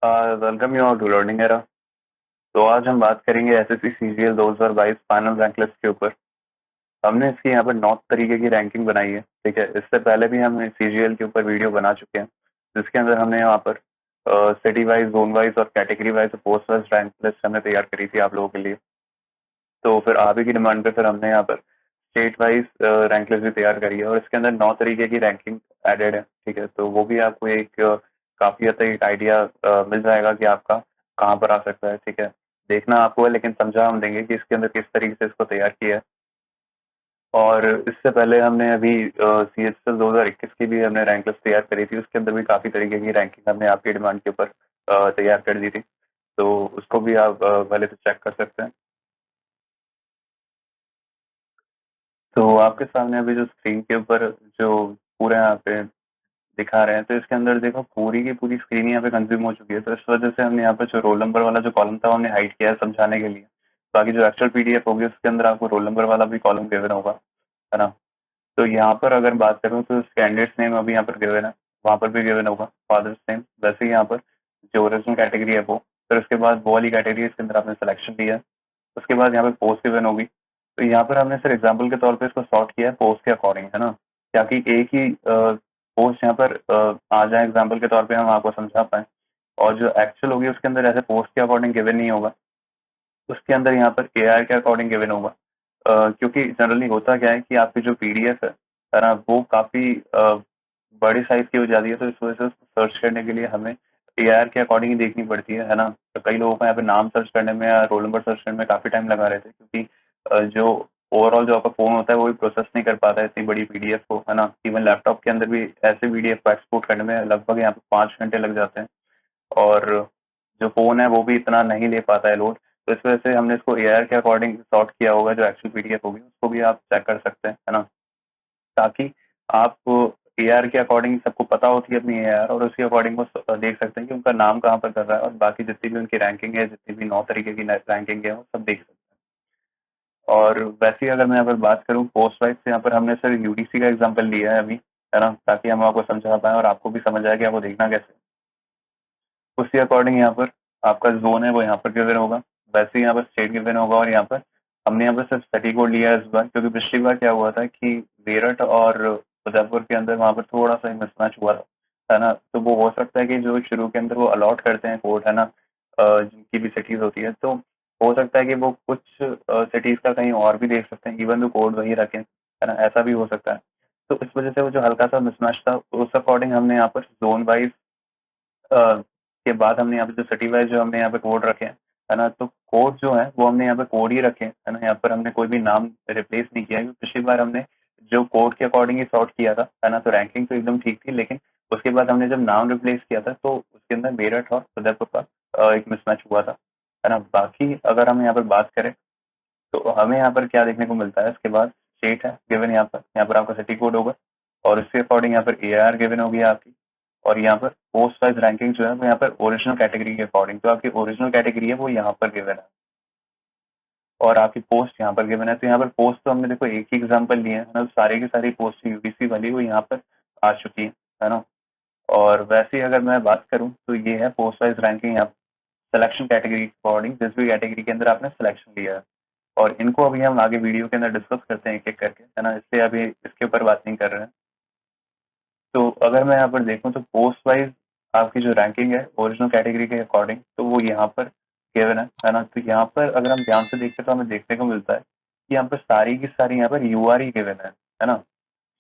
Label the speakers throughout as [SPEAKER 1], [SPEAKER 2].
[SPEAKER 1] Welcome you all to learning era. तो आज हम बात करेंगे SSC CGL 2022 final rank list के ऊपर। हमने इसकी यहाँ पर 9 तरीके की रैंकिंग बनाई है। ठीक है, इससे पहले भी हम सीजीएल के ऊपर वीडियो बना चुके हैं, जिसके अंदर हमने यहाँ पर सिटी वाइज, जोन वाइज और category wise, post wise rank list हमने तैयार करी थी आप लोगों के लिए। तो फिर आप ही की डिमांड पे फिर हमने यहाँ पर स्टेट वाइज रैंक लिस्ट भी तैयार करी है और इसके अंदर 9 तरीके की रैंकिंग एडेड है। ठीक है, तो वो भी आपको एक काफी हद तक एक आइडिया मिल जाएगा कि आपका कहाँ पर आ सकता है। ठीक है, देखना आपको है, लेकिन समझा हम देंगे कि इसके अंदर किस तरीके से इसको तैयार किया है। और इससे पहले हमने अभी CHSL 2021 की भी हमने रैंक लिस्ट तैयार करी थी, उसके अंदर भी काफी तरीके की रैंकिंग हमने आपकी डिमांड के ऊपर तैयार कर दी थी। तो उसको भी आप पहले से चेक कर सकते हैं। तो आपके सामने अभी जो स्क्रीन के ऊपर जो पूरे यहाँ पे दिखा रहे हैं, तो इसके अंदर देखो पूरी की पूरी स्क्रीन यहाँ पे कंज्यूम हो चुकी है। तो इस वजह से हमने यहाँ पे जो रोल नंबर वाला जो कॉलम था हमने हाइड किया है समझाने के लिए। बाकी जो एक्चुअल पीडीएफ होगी उसके अंदर आपको रोल नंबर वाला भी कॉलम गिवन होगा, है ना। तो यहाँ पर अगर बात करूँ तो कैंडिडेट नेम अभी यहाँ पर गिवन है, वहां पर भी गिवन होगा फादर्स नेम। वैसे ही यहाँ पर जो ओरिजिनल कैटेगरी है वो, फिर उसके बाद वो वाली कैटेगरी इसके अंदर आपने सिलेक्शन दिया है। उसके बाद यहाँ पे पोस्ट गिवन होगी। तो यहाँ पर हमने सिर्फ एग्जाम्पल के तौर पे इसको सॉर्ट किया है पोस्ट के अकॉर्डिंग, है ना, ताकि एक ही पोस्ट यहाँ पर आ जाए एग्जाम्पल के तौर पे, हम आपको समझा पाए। और जो एक्चुअल होगी उसके अंदर ऐसे पोस्ट के अकॉर्डिंग गिवन नहीं होगा, उसके अंदर यहाँ पर एआर के अकॉर्डिंग गिवन होगा। क्योंकि जनरली होता क्या है कि आपकी जो पीडीएफ है ना, वो काफी बड़ी साइज की हो जाती है। तो इस वजह से उसको सर्च करने के लिए हमें एआर के अकॉर्डिंग ही देखनी पड़ती है ना। तो कई लोगों को यहाँ पे नाम सर्च करने में या रोल नंबर सर्च करने में काफी टाइम लगा रहता है, क्योंकि जो ओवरऑल जो आपका फोन होता है वो भी प्रोसेस नहीं कर पाता है इतनी बड़ी पीडीएफ को, है ना। इवन लैपटॉप के अंदर भी ऐसे पीडीएफ को एक्सपोर्ट करने में लगभग यहाँ पे 5 घंटे लग जाते हैं। और जो फोन है वो भी इतना नहीं ले पाता है लोड। तो इस वजह से हमने इसको एआर के अकॉर्डिंग सॉर्ट किया होगा। जो एक्चुअल पीडीएफ होगी उसको भी आप चेक कर सकते हैं, है ना, ताकि आप एआर के अकॉर्डिंग, सबको पता होती है अपनी एआर, और उसके अकॉर्डिंग वो देख सकते हैं कि उनका नाम कहाँ पर कर रहा है, और बाकी जितनी भी उनकी रैंकिंग है, जितनी भी 9 तरीके की रैंकिंग है, वो सब देख सकते हैं। और वैसे ही अगर मैं यहाँ पर बात करूँ पोस्ट वाइज, से यहाँ पर हमने सर यूडीसी का एग्जाम्पल लिया है अभी, है ना, ताकि हम आपको समझा पाए और आपको भी समझ आए कि आपको देखना कैसे। उसी अकॉर्डिंग यहाँ पर आपका जोन है वो यहाँ पर गिवन होगा, वैसे ही यहाँ पर स्टेट गिवन होगा। और यहाँ पर हमने यहाँ पर सिर्फ सिटी कोड लिया है इस बार, क्योंकि पिछली बार क्या हुआ था कि मेरठ और उदयपुर के अंदर वहां पर थोड़ा सा मिसमैच हुआ था, है ना। तो वो हो सकता है कि जो शुरू के अंदर वो अलॉट करते हैं कोड, है ना, जिनकी भी सिटीज होती है, तो हो सकता है कि वो कुछ सिटीज का कहीं और भी देख सकते हैं, इवन तो कोड वही रखें, है ना, ऐसा भी हो सकता है। तो इस वजह से वो जो हल्का सा मिसमैच था, उस अकॉर्डिंग हमने यहाँ पर जोन वाइज के बाद हमने यहाँ पे जो सिटी वाइज जो हमने यहाँ पे कोड रखे हैं, है ना, तो कोड जो है वो हमने यहाँ पे कोड ही रखे हैं, है ना। यहाँ पर हमने कोई भी नाम रिप्लेस नहीं किया है, क्योंकि पिछली बार हमने जो कोड के अकॉर्डिंग ही सॉर्ट किया था, है ना, तो रैंकिंग तो एकदम ठीक थी, लेकिन उसके बाद हमने जब नाम रिप्लेस किया था तो उसके अंदर मेरठ और उदयपुर का एक मिसमैच हुआ था, है ना। बाकी अगर हम यहाँ पर बात करें तो हमें यहाँ पर क्या देखने को मिलता है, इसके बाद स्टेट है गिवन, यहाँ पर आपका सिटी कोड होगा, और उसके अकॉर्डिंग यहाँ पर एआर गिवन होगी आपकी। और यहाँ पर पोस्ट वाइज रैंकिंग जो है वो यहाँ पर ओरिजिनल कैटेगरी के अकॉर्डिंग, जो आपकी ओरिजिनल कैटेगरी है वो यहाँ पर गिवन है, और आपकी पोस्ट यहाँ पर गिवन है। तो यहाँ पर पोस्ट तो हमने देखो एक ही एग्जाम्पल लिए हैं, मतलब सारी की सारी पोस्ट यूबीसी वाली वो यहाँ पर आ चुकी है ना। और वैसे ही अगर मैं बात करूँ तो ये है पोस्ट वाइज रैंकिंग यहाँ सिलेक्शन कैटेगरी के अकॉर्डिंग, जिस भी कैटेगरी के अंदर आपने सिलेक्शन लिया है। और इनको अभी हम आगे वीडियो के अंदर डिस्कस करते हैं एक एक करके, है ना, इसलिए अभी इसके ऊपर बात नहीं कर रहे हैं। तो अगर मैं यहाँ पर देखूं तो पोस्ट वाइज आपकी जो रैंकिंग है ओरिजिनल कैटेगरी के अकॉर्डिंग, तो वो यहाँ पर गिवन है ना। तो यहाँ पर अगर हम ध्यान से देखते तो हमें देखने को मिलता है कि यहाँ पर सारी की सारी यहाँ पर यूआर ही गिवन है ना।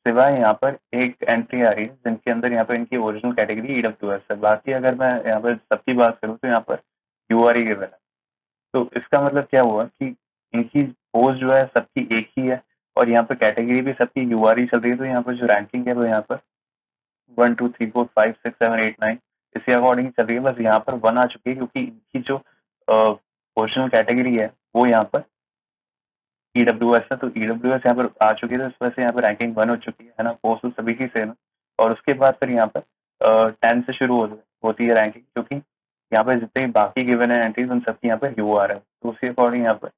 [SPEAKER 1] सिवाय यहाँ पर एक एंट्री आ रही है जिनके अंदर यहाँ पर इनकी ओरिजिनल कैटेगरी ईडब्ल्यूएस है। बाकी अगर मैं यहाँ पर सबकी बात करूँ तो यहाँ पर यूआर ही गिवन है। तो इसका मतलब क्या हुआ कि इनकी पोस्ट जो है सबकी एक ही है, और यहाँ पर कैटेगरी भी सबकी यूआर ही चल रही है। तो यहाँ पर जो रैंकिंग है वो यहाँ पर 1 2 3 4 5 6 7 8 9 इसी अकॉर्डिंग चल रही है। बस यहाँ पर 1 आ चुकी है, क्योंकि इनकी जो पोजिशनल कैटेगरी है वो यहाँ पर ईडब्ल्यूएस है। तो ईडब्ल्यूएस यहाँ पर आ चुकी है, तो इस वजह से यहाँ पर रैंकिंग 1 हो चुकी है ना। पोस्ट तो सभी की सेम है। और उसके बाद फिर यहाँ पर 10 से शुरू होती है रैंकिंग, क्योंकि यहाँ पर जितने बाकी गिवन है एंट्रीज उन सबकी यहाँ पर यू आर है। तो उसी अकॉर्डिंग यहाँ पर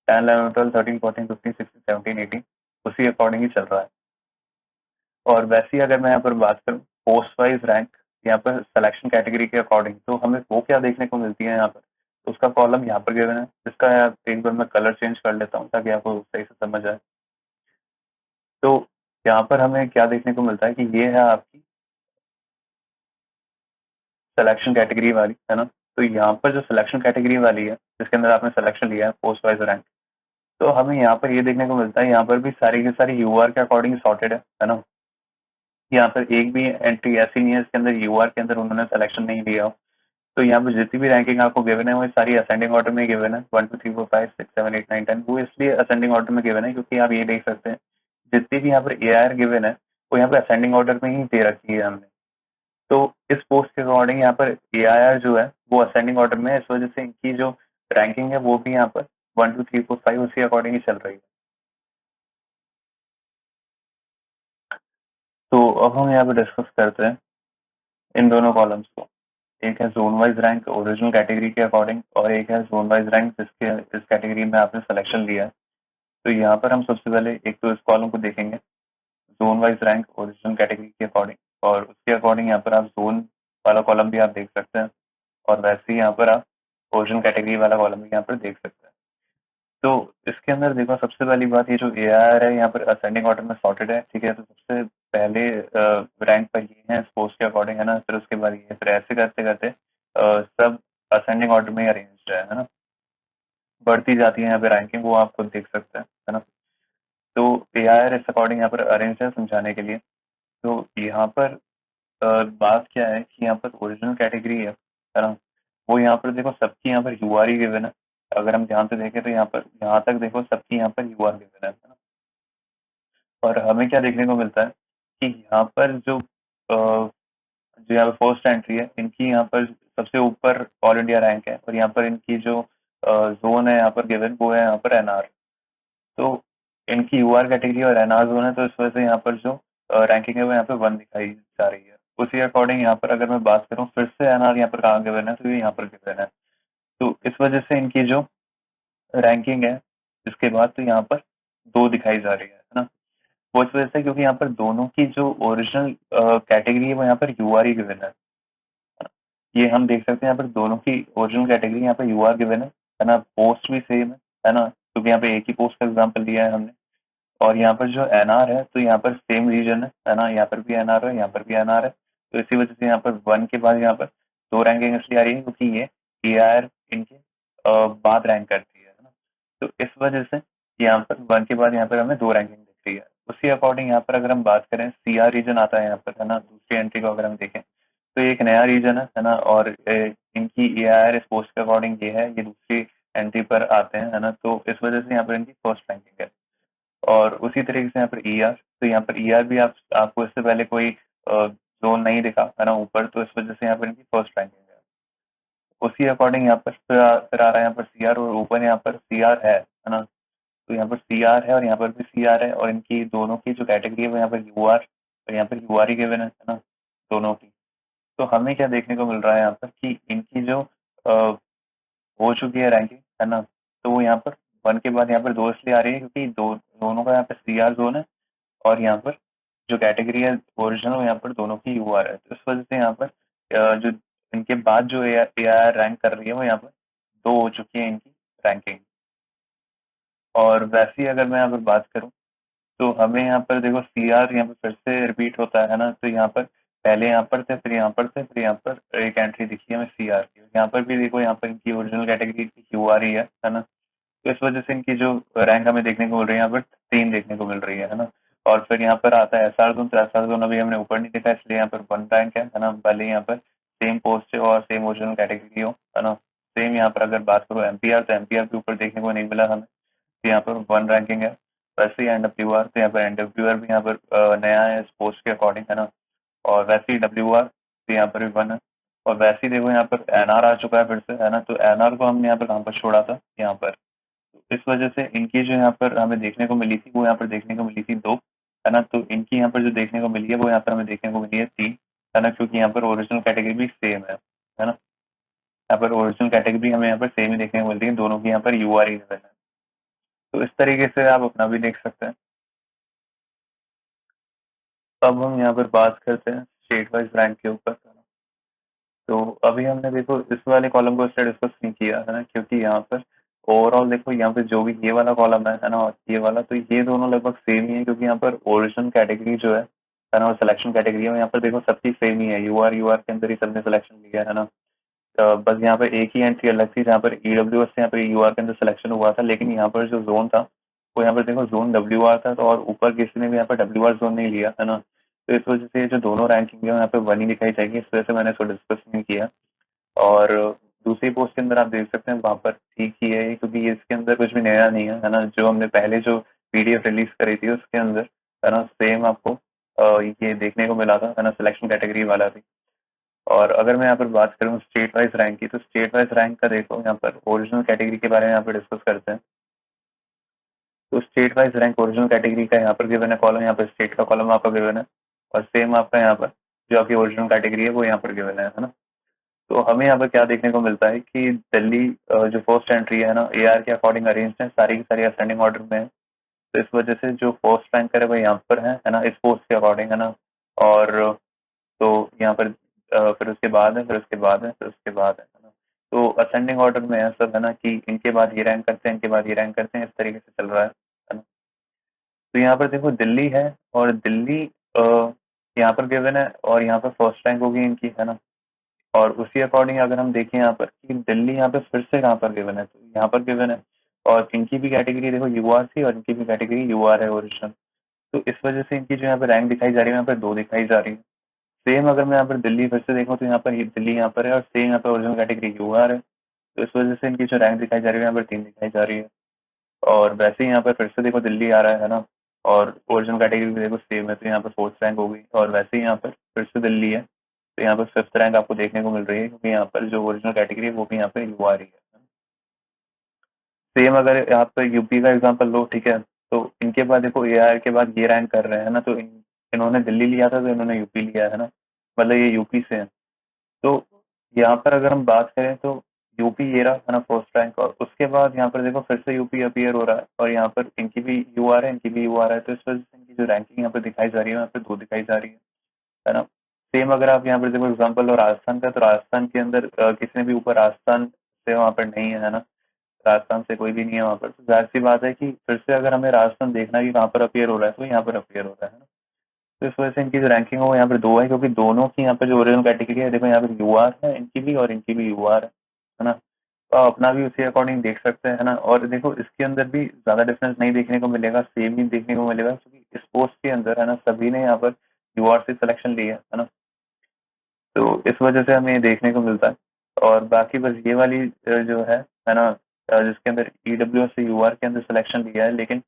[SPEAKER 1] 10 11 12 13 14 15 16 17 18 उसी अकॉर्डिंग ही चल रहा है। और वैसे ही अगर मैं यहाँ पर बात करूँ पोस्ट वाइज रैंक, यहाँ पर सिलेक्शन कैटेगरी के अकॉर्डिंग, तो हमें वो क्या देखने को मिलती है यहाँ पर, तो उसका कॉलम यहाँ पर गिवन है, जिसका एक बार मैं कलर चेंज कर लेता हूँ ताकि आपको सही से समझ आए। तो यहाँ पर हमें क्या देखने को मिलता है कि ये है आपकी सिलेक्शन कैटेगरी वाली, है ना। तो यहाँ पर जो सिलेक्शन कैटेगरी वाली है, जिसके अंदर आपने सिलेक्शन लिया है पोस्ट वाइज रैंक, तो हमें यहाँ पर ये देखने को मिलता है, यहाँ पर भी सारी की सारी यूआर के अकॉर्डिंग सॉर्टेड है ना। यहाँ पर एक भी एंट्री ऐसी नहीं है इसके अंदर यूआर के अंदर उन्होंने सिलेक्शन नहीं लिया हो। तो यहाँ पर जितनी भी रैंकिंग आपको गिवन है वो सारी असेंडिंग ऑर्डर में गिवन है, 1 2 3 4 5 6 7 8 9 10, वो इसलिए असेंडिंग ऑर्डर में गिवन है क्योंकि आप ये देख सकते हैं जितनी भी यहाँ पर ए आर गिवन है वो यहाँ पर असेंडिंग ऑर्डर में ही दे रखी है हमने। तो इस पोस्ट के अकॉर्डिंग यहाँ पर ए आई आर जो है वो असेंडिंग ऑर्डर में है, इस वजह से इनकी जो रैंकिंग है वो भी यहाँ पर 1 2 3 4 5 उसी अकॉर्डिंग ही चल रही है। तो अब हम यहाँ पे डिस्कस करते हैं इन दोनों कॉलम्स को। एक है zone wise rank original category के अकॉर्डिंग और एक है जोन वाइज रैंक जिसके इस कैटेगरी में आपने सिलेक्शन लिया है। तो यहाँ पर हम सबसे पहले एक तो इस कॉलम को देखेंगे zone wise rank original category के अकॉर्डिंग, और उसके अकॉर्डिंग यहाँ पर आप जोन वाला कॉलम भी आप देख सकते हैं, और वैसे ही यहाँ पर आप ओरिजिनल कैटेगरी वाला कॉलम भी यहाँ पर देख सकते हैं। तो इसके अंदर देखो सबसे पहली बात, ये जो ए आर है यहाँ पर असेंडिंग ऑर्डर में सॉर्टेड है, ठीक है। तो सबसे पहले रैंक पर ये है स्पोर्ट्स के अकॉर्डिंग, है ना। फिर उसके बाद ये, फिर ऐसे करते करते सब असेंडिंग ऑर्डर में अरेंज है ना। बढ़ती जाती है यहाँ पे रैंकिंग, वो आप खुद देख सकते हैं, है ना। तो ए आर इस अकॉर्डिंग यहाँ पर अरेंज है समझाने के लिए। तो यहाँ पर बात क्या है कि यहाँ पर ओरिजिनल कैटेगरी है ना, वो यहाँ पर देखो सबकी यहाँ पर यूआर ही गिवन है। अगर हम ध्यान से देखें तो यहाँ पर यहाँ तक देखो सबकी यहाँ पर यूआर गिवन है ना। और हमें क्या देखने को मिलता है कि यहाँ पर जो यहाँ पर फर्स्ट एंट्री है इनकी यहाँ पर सबसे ऊपर ऑल इंडिया रैंक है, और यहाँ पर इनकी जो जोन है यहाँ पर गिवन वो है यहाँ पर एनआर। तो इनकी यूआर कैटेगरी और एनआर जोन है, तो इस वजह से यहाँ पर जो रैंकिंग है वो यहाँ पे 1 दिखाई जा रही है। उसी अकॉर्डिंग यहाँ पर अगर मैं बात करूँ फिर से एनआर यहाँ पर कहाँ गिवन है, तो ये यहाँ पर गिवन है। तो इस वजह से इनकी जो रैंकिंग है इसके बाद तो यहाँ पर 2 दिखाई जा रही है ना। वो इस वजह से क्योंकि यहाँ पर दोनों की जो ओरिजिनल कैटेगरी है वो यहाँ पर यूआर ही गिवन ये हम देख सकते हैं यहाँ पर दोनों की ओरिजिनल कैटेगरी यहाँ पर यूआर गिवन है ना। पोस्ट भी सेम है ना, क्योंकि यहाँ पे एक ही पोस्ट का एग्जाम्पल दिया है हमने। और यहाँ पर जो एनआर है तो यहाँ पर सेम रीजन है ना, यहाँ पर भी एनआर है, यहाँ पर भी एनआर है। तो इसी वजह से यहाँ पर 1 के बाद यहाँ पर 2 रैंकिंग इसलिए आ रही है क्योंकि ये एआर इनके बाद रैंक करती है ना। तो इस वजह से यहाँ पर 1 के बाद यहाँ पर हमें 2 रैंकिंग दिख रही है। उसी अकॉर्डिंग यहाँ पर अगर हम बात करें सीआर रीजन आता है यहाँ पर, है ना। दूसरी एंट्री को अगर हम देखें तो एक नया रीजन है ना, और इनकी ए आई आर इस पोस्ट के अकॉर्डिंग ये है, ये दूसरी एंट्री पर आते हैं, है ना। तो इस वजह से यहाँ पर इनकी फर्स्ट रैंकिंग है। और उसी तरीके से यहाँ पर ई आर, तो यहाँ पर ई आर भी आपको इससे पहले कोई जोन नहीं दिखा है ना ऊपर, तो इस वजह से यहाँ पर इनकी फर्स्ट रैंकिंग है। उसी अकॉर्डिंग यहाँ पर फिर आ रहा है यहाँ पर सी आर, और ऊपर यहाँ पर सी आर है ना। तो यहाँ पर सी आर है और यहाँ पर भी सी आर है, और इनकी दोनों की जो कैटेगरी है वो यहाँ पर यू आर, और यहाँ पर यू आर ही गिवन है ना दोनों की। तो हमें क्या देखने को मिल रहा है यहाँ पर कि इनकी जो अ, हो चुकी है रैंकिंग, है ना। तो वो यहाँ पर 1 के बाद यहाँ पर 2 इसलिए आ रही है क्योंकि दोनों का यहाँ पर सी आर जोन है, और यहाँ पर जो कैटेगरी है ओरिजिनल यहाँ पर दोनों की यूआर है। तो इस वजह से यहाँ पर जो इनके बाद जो ए आई आर रैंक कर रही है वो यहाँ पर 2 हो चुकी है इनकी रैंकिंग। और वैसे ही अगर मैं यहाँ पर बात करूँ तो हमें यहाँ पर देखो सी आर यहाँ पर फिर से रिपीट होता है ना। तो यहाँ पर पहले यहाँ पर थे, फिर यहाँ पर थे, फिर यहाँ पर एक एंट्री दिखी है हमें सी आर की। यहाँ पर भी देखो यहाँ पर इनकी ओरिजिनल कैटेगरी की क्यू आ रही है ना। तो इस वजह से इनकी जो रैंक हमें देखने को मिल रही है यहाँ पर 3 देखने को मिल रही है ना। और फिर यहाँ पर आता है एस आर जोन, तो एस आर जोन अभी हमने ऊपर नहीं देखा इसलिए यहाँ पर 1 रैंक है ना। भले ही यहाँ पर सेम पोस्ट है और सेम ओरिजिनल कैटेगरी हो, है ना। सेम यहाँ पर अगर बात करो एमपीआर, तो एमपीआर के ऊपर देखने को नहीं मिला हमें, तो यहाँ पर 1 रैंकिंग है। वैसे ही एनडब्ल्यूआर, तो यहाँ पर एनडब्ल्यूआर भी यहाँ पर नया है इस पोस्ट के अकॉर्डिंग, है ना। और वैसे ही डब्ल्यूआर, तो यहाँ पर भी 1 है। और वैसे ही देखो यहाँ पर एनआर आ चुका है फिर से, है ना। तो एनआर को हमने यहाँ पर कहाँ पर छोड़ा था, यहाँ पर। इस वजह से इनकी जो यहाँ पर हमें देखने को मिली थी वो यहाँ पर देखने को मिली थी 2, है ना। तो इनकी यहाँ पर जो देखने को मिली है वो यहाँ पर हमें देखने को मिली है 3, है ना, क्योंकि यहाँ पर ओरिजिनल कैटेगरी भी सेम है ना। यहाँ पर ओरिजिनल कैटेगरी हमें यहाँ पर सेम ही देखने को मिलती है, दोनों की यहाँ पर यू आर ही है। तो इस तरीके से आप अपना भी देख सकते हैं। अब हम यहाँ पर बात करते हैं स्टेट वाइज रैंक के ऊपर। तो अभी हमने देखो इस वाले कॉलम को इसलिए डिस्कस नहीं किया है ना, क्योंकि यहाँ पर ओवरऑल देखो यहाँ पे जो भी ये वाला कॉलम है ना, और ये वाला, तो ये दोनों लगभग सेम ही है, क्योंकि यहाँ पर ओरिजिन कैटेगरी जो है ना, और सिलेक्शन कैटेगरी है, यहाँ पर देखो सबकी सेम ही है, यूआर के अंदर ही सबने सिलेक्शन लिया है ना। बस यहाँ पर एक ही एंट्री अलग थी, जहाँ पर ईडब्ल्यूएस से यहाँ पर यूआर के अंदर सिलेक्शन हुआ था, लेकिन यहाँ पर जो जोन था वो यहाँ पर देखो जोन डब्ल्यूआर था, तो और ऊपर किसी ने भी यहाँ पर डब्ल्यूआर जोन नहीं लिया है ना। तो इस वजह से जो दोनों रैंकिंग है यहाँ पे वन ही दिखाई जाएगी, इस वजह से मैंने इसको डिस्कस नहीं किया। और दूसरी पोस्ट के अंदर आप देख सकते हैं वहां पर ठीक ही है, क्योंकि ये इसके अंदर कुछ भी नया नहीं है ना, जो हमने पहले जो पीडीएफ रिलीज करी थी उसके अंदर है ना सेम आपको ये देखने को मिला था है ना, सिलेक्शन कैटेगरी वाला भी। और अगर मैं यहाँ पर बात करूँ स्टेट वाइज रैंक की, तो स्टेट वाइज रैंक का देखो यहाँ पर ओरिजिनल कैटेगरी के बारे में यहाँ पर डिस्कस करते हैं। तो state wise rank original category का यहाँ पर गिवन है कॉलम, यहाँ पर स्टेट का कॉलम आपका गिवन है, और सेम आपका यहाँ पर जो आपकी ओरिजिनल कैटेगरी है वो यहाँ पर गिवन है ना। तो हमें यहाँ पर क्या देखने को मिलता है कि दिल्ली जो फर्स्ट एंट्री है ना एआर के अकॉर्डिंग अरेंज है, सारी की सारी असेंडिंग ऑर्डर में है। तो इस वजह से जो फर्स्ट रैंकर है वो यहाँ पर है ना, इस पोस्ट के अकॉर्डिंग है ना। और तो यहाँ पर फिर उसके बाद है, फिर उसके बाद है, फिर उसके बाद है ना। तो असेंडिंग ऑर्डर में है सब है ना, कि इनके बाद ये रैंक करते हैं, इनके बाद ये रैंक करते हैं, इस तरीके से चल रहा है ना। तो यहाँ पर देखो दिल्ली है, और दिल्ली यहाँ पर गिवन है, और यहाँ पर फर्स्ट रैंक होगी इनकी है ना। और उसी अकॉर्डिंग अगर हम देखें यहाँ पर कि दिल्ली यहाँ पे फिर से कहाँ पर गिवन है, तो यहाँ पर गिवन है, और इनकी भी कैटेगरी देखो यूआर थी, और इनकी भी कैटेगरी यूआर है ओरिजिनल। तो इस वजह से इनकी जो यहाँ पे रैंक दिखाई जा रही है, यहाँ पर दो दिखाई जा रही है। सेम अगर मैं यहाँ पर दिल्ली फिर से देखूँ, तो यहाँ पर दिल्ली यहाँ पर है, और सेम यहाँ पर ओरिजिनल कैटेगरी यूआर है। तो इस वजह से इनकी जो रैंक दिखाई जा रही है यहाँ पर तीन दिखाई जा रही है। और वैसे ही यहाँ पर फिर से देखो दिल्ली आ रहा है ना, और ओरिजिनल कैटेगरी भी देखो सेम है, तो यहाँ पर फोर्थ रैंक होगी, और वैसे ही यहाँ पर फिर से दिल्ली है, तो यहाँ पर फिफ्थ रैंक आपको देखने को मिल रही है, क्योंकि यहाँ पर जो ओरिजिनल कैटेगरी है वो भी यहाँ पे यू आ रही है। सेम अगर यहाँ पर यूपी का एग्जांपल लो, ठीक है, तो इनके बाद देखो एआर के बाद ये रैंक कर रहे हैं ना, तो इन्होंने दिल्ली लिया था, तो इन्होंने यूपी लिया है ना, मतलब ये यूपी से है। तो यहाँ पर अगर हम बात करें तो यूपी ये रहा है ना फर्स्ट रैंक, और उसके बाद यहाँ पर देखो फिर से यूपी अपीयर हो रहा है, और यहाँ पर इनकी भी यू आ रहा है, इनकी भी यू आ रहा है, तो इस वजह से इनकी जो रैंकिंग यहाँ पर दिखाई जा रही है यहाँ पे दो दिखाई जा रही है ना। सेम अगर आप यहाँ पर देखो एग्जाम्पल और राजस्थान का, तो राजस्थान के अंदर किसी ने भी ऊपर राजस्थान से वहाँ पर नहीं है ना, राजस्थान से कोई भी नहीं है वहाँ पर, तो जाहिर सी बात है कि फिर से अगर हमें राजस्थान देखना है कि कहाँ पर अपीयर हो रहा है, तो यहाँ पर अपीयर हो रहा है ना। तो इस वजह से इनकी जो रैंकिंग है वो यहाँ पर दो है, क्योंकि दोनों की यहाँ पे जो ओरिजिनल कैटेगरी है देखो यहाँ पर यूआर है इनकी भी, और इनकी भी यूआर है ना। तो आप अपना भी उसी अकॉर्डिंग देख सकते हैं ना। और देखो इसके अंदर भी ज्यादा डिफरेंस नहीं देखने को मिलेगा, सेम ही देखने को मिलेगा, क्योंकि इस पोस्ट के अंदर है ना सभी ने यहाँ पर यूआर से सिलेक्शन लिया है ना। तो इस वजह से हमें ये देखने को मिलता है। और बाकी बस ये वाली जो है ना, जिसके अंदर ईडब्ल्यू से यूआर के अंदर सिलेक्शन लिया है, लेकिन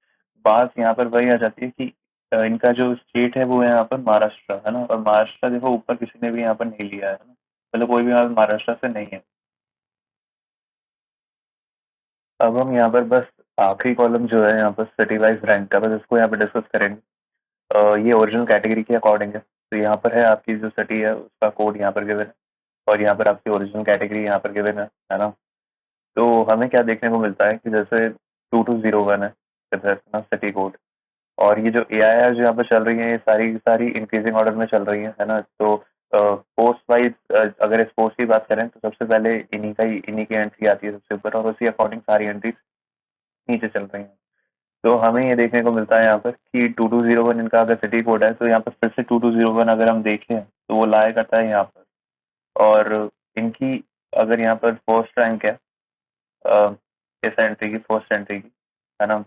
[SPEAKER 1] बात यहाँ पर वही आ जाती है कि इनका जो स्टेट है वो है यहाँ पर महाराष्ट्र है ना, और महाराष्ट्र देखो ऊपर किसी ने भी यहाँ पर नहीं लिया है ना, मतलब कोई भी यहाँ महाराष्ट्र से नहीं है। अब हम यहाँ पर बस आखिरी कॉलम जो है यहाँ पर सिटी वाइज रैंक का, बस इसको यहाँ पर डिस्कस करेंगे। ये ओरिजिनल कैटेगरी के अकॉर्डिंग है, तो यहाँ पर है आपकी जो सिटी है उसका कोड यहाँ पर गिवन है, और यहाँ पर आपकी ओरिजिनल कैटेगरी यहाँ पर गिवन है ना। तो हमें क्या देखने को मिलता है कि जैसे 2201 है सिटी कोड, और ये जो ए आई आर जो यहाँ पर चल रही है ये सारी सारी इंक्रीजिंग ऑर्डर में चल रही है ना। तो पोस्ट वाइज अगर इस पोस्ट की बात करें तो सबसे पहले इन्हीं की एंट्री आती है सबसे ऊपर, और उसी अकॉर्डिंग सारी एंट्रीज नीचे चल रही हैं। तो हमें ये देखने को मिलता है यहाँ पर कि 2201 इनका अगर सिटी कोड है, तो यहाँ पर फिर से 2201 अगर हम देखें तो वो लाया करता है यहाँ पर। और इनकी अगर यहाँ पर फर्स्ट रैंक है अ, इस एंट्री की, फर्स्ट एंट्री की है ना,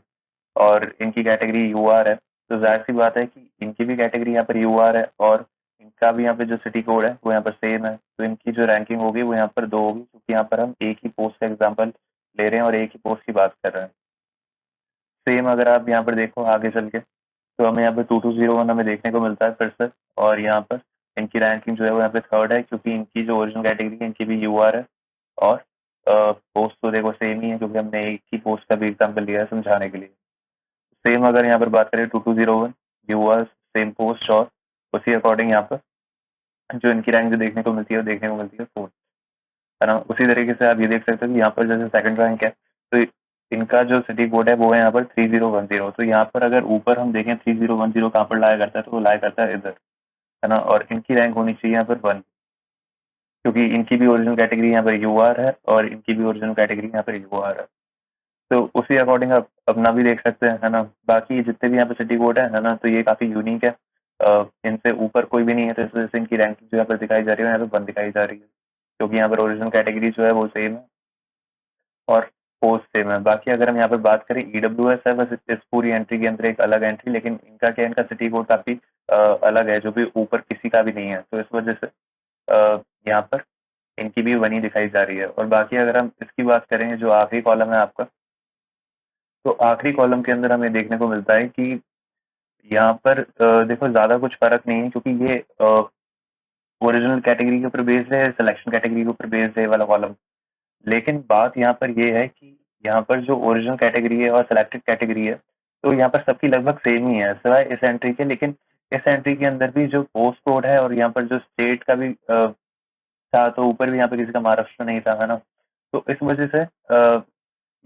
[SPEAKER 1] और इनकी कैटेगरी यूआर है, तो जाहिर सी बात है कि इनकी भी कैटेगरी यहाँ पर यूआर है, और इनका भी यहाँ पे जो सिटी कोड है वो यहाँ पर सेम है, तो इनकी जो रैंकिंग होगी वो यहाँ पर दो होगी, क्योंकि यहाँ पर हम एक ही पोस्ट का एग्जाम्पल ले रहे हैं और एक ही पोस्ट की बात कर रहे हैं। सेम अगर आप यहाँ पर देखो आगे चल के, तो हमें यहाँ पे 2201 हमें देखने को मिलता है फिर से, और यहाँ पर इनकी रैंकिंग जो है वो यहाँ पे थर्ड है, क्योंकि इनकी जो ओरिजिनल कैटेगरी है इनकी भी यूआर है, और पोस्ट तो देखो सेम ही है, क्योंकि हमने एक ही पोस्ट का भी एग्जाम्पल लिया है समझाने के लिए। सेम अगर यहाँ पर बात करें 2201 यूआर सेम पोस्ट, और उसी अकॉर्डिंग यहाँ पर जो इनकी रैंक जो देखने को मिलती है वो देखने को मिलती है फोर्थ है ना। उसी तरीके से आप ये देख सकते हो कि यहाँ पर जैसे सेकंड रैंक है, तो इनका जो सिटी कोड है वो है यहाँ पर 3010, तो यहाँ पर अगर ऊपर हम देखें 3010 कहाँ पर लाया करता है, तो वो लाया करता है इधर है ना, और इनकी रैंक होनी चाहिए यहाँ पर वन, क्योंकि इनकी भी ओरिजिनल कैटेगरी यहाँ पर यूआर है और इनकी भी ओरिजिनल कैटेगरी यहाँ पर यूआर है। तो उसी अकॉर्डिंग आप अपना भी देख सकते हैं, है ना? बाकी जितने भी यहाँ पे सिटी कोड है ना? तो ये काफ़ी यूनिक है। इनसे ऊपर कोई भी नहीं है, तो इस वजह से इनकी रैंकिंग जो यहाँ पर दिखाई जा रही है, यहाँ पे 1 दिखाई जा रही है। क्योंकि यहाँ पर ओरिजिनल कैटेगरी जो है वो सेम है और पोस्ट सेम है। बाकी अगर हम यहाँ पे बात करें ईडब्ल्यूएस है बस इस पूरी एंट्री के अंदर एक अलग एंट्री, लेकिन इनका क्या, इनका सिटी कोड काफ़ी अलग है, जो कि ऊपर किसी का भी नहीं है। तो इस वजह से यहाँ पर इनकी भी 1 ही दिखाई जा रही है। और बाकी अगर हम इसकी बात करें, जो आखिरी कॉलम है आपका, तो आखिरी कॉलम के अंदर हमें देखने को मिलता है कि यहाँ पर देखो ज़्यादा कुछ फ़र्क नहीं है, क्योंकि ये ओरिजिनल कैटेगरी के ऊपर बेस्ड है, सिलेक्शन कैटेगरी के ऊपर बेस्ड है ये वाला कॉलम। लेकिन बात यहाँ पर ये है कि यहाँ पर जो ओरिजिनल कैटेगरी है और सिलेक्टेड कैटेगरी है, तो यहाँ पर सबकी लगभग सेम ही है, सिवाय इस एंट्री के। लेकिन इस एंट्री के अंदर भी जो पोस्ट कोड है और यहाँ पर जो स्टेट का भी था, तो ऊपर भी यहाँ पे किसी का महाराष्ट्र नहीं था, है ना? तो इस वजह से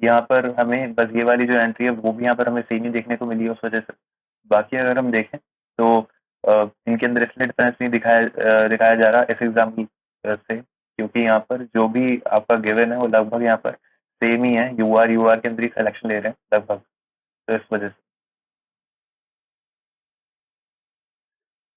[SPEAKER 1] यहाँ पर हमें बस ये वाली जो एंट्री है वो भी यहाँ पर हमें सेम ही देखने को मिली है उस वजह से। बाकी अगर हम देखें तो इनके अंदर इसलिए डिफरेंस नहीं दिखाया जा रहा इस एग्जाम्पल से, क्योंकि यहाँ पर जो भी आपका गिवन है वो लगभग यहाँ पर सेम ही है। यूआर के अंदर ही सिलेक्शन ले रहे हैं लगभग, तो इस वजह से।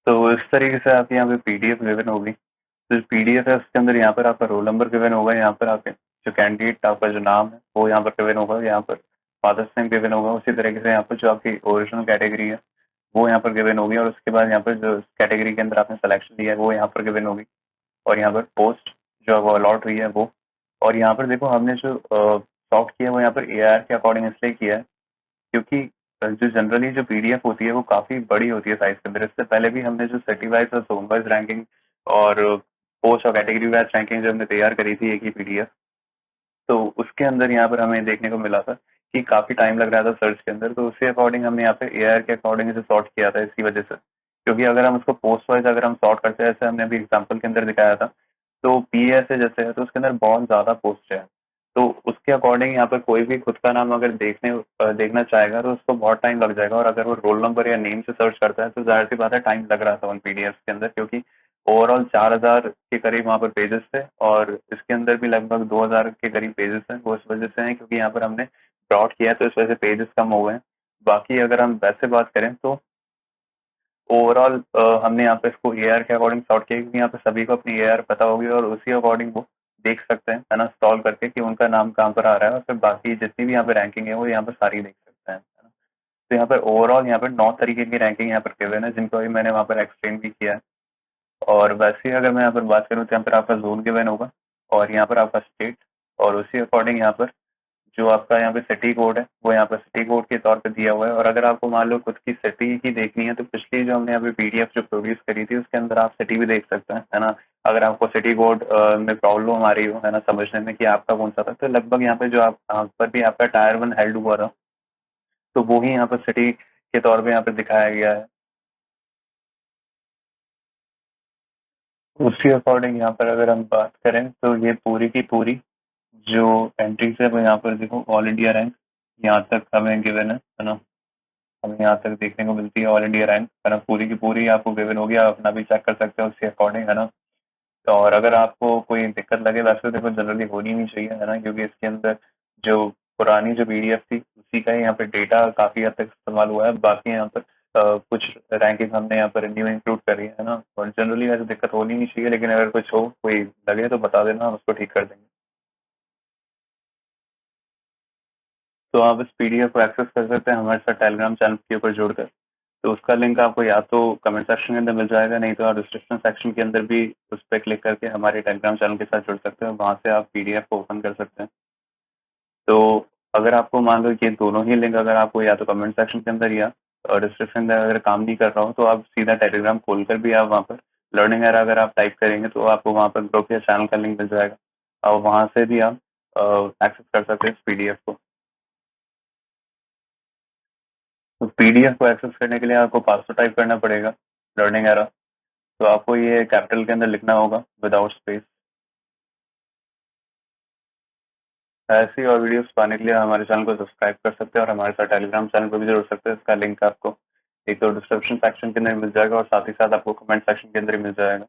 [SPEAKER 1] तो इस तरीके से आपके यहाँ पे पीडीएफ गिवन होगी। तो पीडीएफ है उसके अंदर यहाँ पर आपका रोल नंबर गिवन होगा, यहाँ पर आपके जो कैंडिडेट आपका जो नाम है वो यहाँ पर गिवन होगा, यहाँ पर फादर्स नेम गिवन होगा। उसी तरीके से यहाँ पर जो आपकी ओरिजिनल कैटेगरी है वो यहाँ पर गिवन होगी, और उसके बाद यहाँ पर जो कैटेगरी के अंदर आपने सिलेक्शन लिया है वो यहाँ पर गिवन होगी, और यहाँ पर पोस्ट जो वो अलॉट हुई है वो। और यहाँ पर देखो हमने जो सॉर्ट किया है वो यहाँ पर एआर के अकॉर्डिंग इसलिए किया है, क्योंकि जो जनरली जो पीडीएफ होती है वो काफी बड़ी होती है साइज के अंदर। इससे पहले भी हमने जो सिटी वाइज और जोन वाइज रैंकिंग और पोस्ट और कैटेगरी वाइज रैंकिंग जो हमने तैयार करी थी एक ही पीडीएफ, तो उसके अंदर यहाँ पर हमें देखने को मिला था कि काफी टाइम लग रहा था सर्च के अंदर। तो उसी अकॉर्डिंग हमने यहाँ पे एआर के अकॉर्डिंग इसे सॉर्ट किया था, इसी वजह से। क्योंकि अगर हम उसको पोस्ट वाइज अगर हम सॉर्ट करते हैं, जैसे हमने अभी एग्जाम्पल के अंदर दिखाया था, तो पीएस जैसे है तो उसके अंदर बहुत ज्यादा पोस्ट है। तो उसके अकॉर्डिंग यहाँ पर कोई भी खुद का नाम अगर देखना चाहेगा तो उसको बहुत टाइम लग जाएगा। और अगर वो रोल नंबर या नेम से सर्च करता है तो जाहिर सी बात है टाइम लग रहा था उन पीडीएफ के अंदर, क्योंकि ओवरऑल 4000 के करीब वहाँ पर पेजेस थे, और इसके अंदर भी लगभग 2000 के करीब पेजेस हैं। वो इस वजह से हैं क्योंकि यहाँ पर हमने ब्रॉड किया है, तो इस वजह से पेजेस कम हो गए हैं। बाकी अगर हम वैसे बात करें तो ओवरऑल हमने यहाँ पे इसको एआर के अकॉर्डिंग सॉर्ट किया, क्योंकि यहाँ पे सभी को अपनी एआर पता होगी और उसी अकॉर्डिंग वो देख सकते हैं, है ना, सॉल्व करके कि उनका नाम कहाँ पर आ रहा है, और फिर बाकी जितनी भी यहाँ पे रैंकिंग है वो यहाँ पर सारी देख सकते हैं, है ना? तो यहाँ पर ओवरऑल यहाँ पर 9 तरीके की रैंकिंग यहाँ पर गिवन है, जिनको अभी मैंने वहाँ पर एक्सप्लेन भी किया है। और वैसे ही अगर मैं यहाँ पर बात करूँ तो यहाँ पर आपका जोन गिवन होगा, और यहाँ पर आपका स्टेट, और उसी अकॉर्डिंग यहाँ पर जो आपका यहाँ पे सिटी कोड है वो यहाँ पर सिटी कोड के तौर पे दिया हुआ है। और अगर आपको मान लो खुद की सिटी ही देखनी है, तो पिछली जो हमने यहाँ पे पीडीएफ जो प्रोड्यूस करी थी उसके अंदर आप सिटी भी देख सकते हैं, है ना? अगर आपको सिटी कोड में प्रॉब्लम आ रही हो, है ना, समझने में कि आपका कौन सा था, तो लगभग यहाँ पे जो आप यहाँ पर भी आपका टायर 1 हेल्ड हुआ था, तो वो ही यहाँ पर सिटी के तौर पे यहाँ पे दिखाया गया है। उसी अकॉर्डिंग यहाँ पर अगर हम बात करें तो ये पूरी की पूरी जो एंट्रीज है वो यहाँ पर देखो ऑल इंडिया रैंक यहाँ तक हमें गिवन है ना? हमें यहाँ तक देखने को मिलती है ऑल इंडिया रैंक, है ना? पूरी की पूरी आपको गिवन होगी, आप अपना भी चेक कर सकते हो उसके अकॉर्डिंग, है ना? तो और अगर आपको कोई दिक्कत लगे, वैसे तो देखो जनरली होनी नहीं चाहिए, है ना, क्योंकि इसके अंदर जो पुरानी जो पीडीएफ थी उसी का ही यहाँ पे डेटा काफी हद तक इस्तेमाल हुआ है। बाकी यहाँ पर कुछ रैंकिंग हमने यहाँ पर न्यू इंक्लूड करी है ना? और जनरली वैसे दिक्कत होनी नहीं चाहिए, लेकिन अगर कुछ हो, कोई लगे तो बता देना, हम उसको ठीक कर देंगे। तो आप इस पीडीएफ को एक्सेस कर सकते हैं हमारे साथ टेलीग्राम चैनल के ऊपर जुड़कर। तो उसका लिंक आपको या तो कमेंट सेक्शन के अंदर मिल जाएगा, नहीं तो आप डिस्क्रिप्शन सेक्शन के अंदर भी उस पर क्लिक करके हमारे टेलीग्राम चैनल के साथ जुड़ सकते हैं, वहां से आप पीडीएफ को ओपन कर सकते हैं। तो अगर आपको मान लो कि दोनों ही लिंक अगर आपको या तो कमेंट सेक्शन के अंदर या और डिस्क्रिप्शन में अगर काम नहीं कर रहा हो, तो आप सीधा टेलीग्राम खोलकर भी आप वहाँ पर लर्निंग एरा अगर आप टाइप करेंगे तो आपको वहाँ पर ग्रुप या चैनल का लिंक मिल जाएगा, और वहां से भी आप एक्सेस कर सकते हैं इस पीडीएफ को। तो पीडीएफ को एक्सेस करने के लिए आपको पासवर्ड टाइप करना पड़ेगा, लर्निंग एरा। तो आपको ये कैपिटल के अंदर लिखना होगा विदाउट स्पेस। ऐसी और वीडियोस पाने के लिए हमारे चैनल को सब्सक्राइब कर सकते हैं, और हमारे साथ टेलीग्राम चैनल पर भी जुड़ सकते हैं। इसका लिंक आपको एक तो डिस्क्रिप्शन सेक्शन के अंदर मिल जाएगा, और साथ ही साथ आपको कमेंट सेक्शन के अंदर ही मिल जाएगा।